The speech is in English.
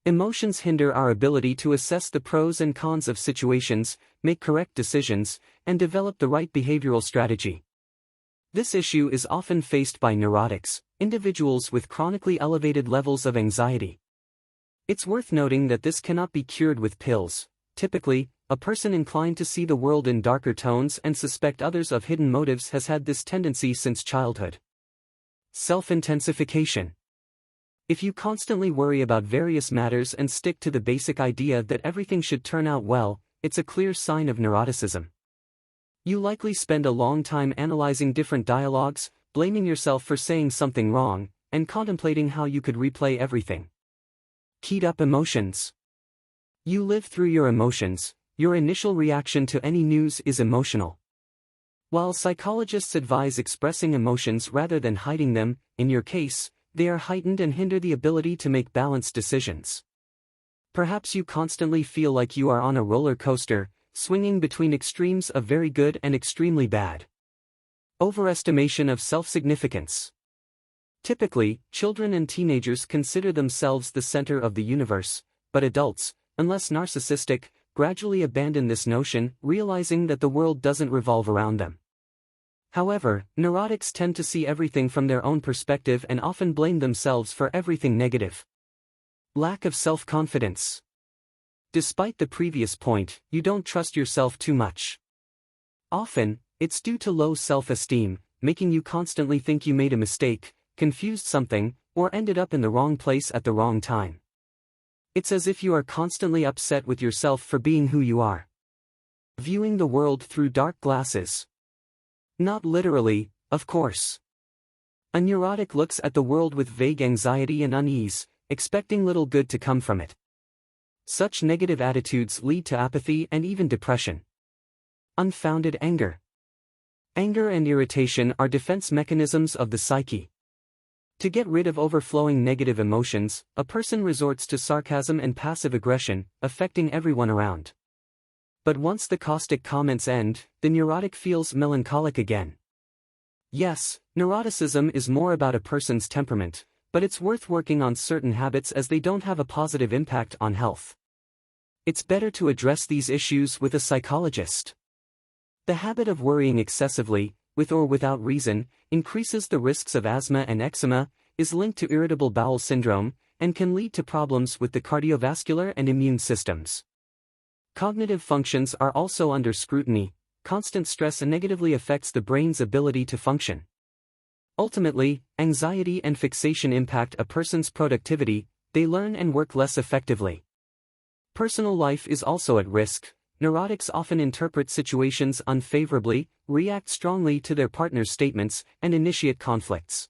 Emotions hinder our ability to assess the pros and cons of situations, make correct decisions, and develop the right behavioral strategy. This issue is often faced by neurotics, individuals with chronically elevated levels of anxiety. It's worth noting that this cannot be cured with pills. Typically, a person inclined to see the world in darker tones and suspect others of hidden motives has had this tendency since childhood. Self-intensification. If you constantly worry about various matters and stick to the basic idea that everything should turn out well, it's a clear sign of neuroticism. You likely spend a long time analyzing different dialogues, blaming yourself for saying something wrong, and contemplating how you could replay everything. Keyed up emotions. You live through your emotions. Your initial reaction to any news is emotional. While psychologists advise expressing emotions rather than hiding them, in your case, they are heightened and hinder the ability to make balanced decisions. Perhaps you constantly feel like you are on a roller coaster, swinging between extremes of very good and extremely bad. Overestimation of self-significance. Typically, children and teenagers consider themselves the center of the universe, but adults, unless narcissistic, gradually abandon this notion, realizing that the world doesn't revolve around them. However, neurotics tend to see everything from their own perspective and often blame themselves for everything negative. Lack of self-confidence. Despite the previous point, you don't trust yourself too much. Often, it's due to low self-esteem, making you constantly think you made a mistake, confused something, or ended up in the wrong place at the wrong time. It's as if you are constantly upset with yourself for being who you are. Viewing the world through dark glasses. Not literally, of course. A neurotic looks at the world with vague anxiety and unease, expecting little good to come from it. Such negative attitudes lead to apathy and even depression. Unfounded anger. Anger and irritation are defense mechanisms of the psyche. To get rid of overflowing negative emotions, a person resorts to sarcasm and passive aggression, affecting everyone around. But once the caustic comments end, the neurotic feels melancholic again. Yes, neuroticism is more about a person's temperament, but it's worth working on certain habits as they don't have a positive impact on health. It's better to address these issues with a psychologist. The habit of worrying excessively, with or without reason, increases the risks of asthma and eczema, is linked to irritable bowel syndrome, and can lead to problems with the cardiovascular and immune systems. Cognitive functions are also under scrutiny. Constant stress negatively affects the brain's ability to function. Ultimately, anxiety and fixation impact a person's productivity. They learn and work less effectively. Personal life is also at risk. Neurotics often interpret situations unfavorably, react strongly to their partner's statements, and initiate conflicts.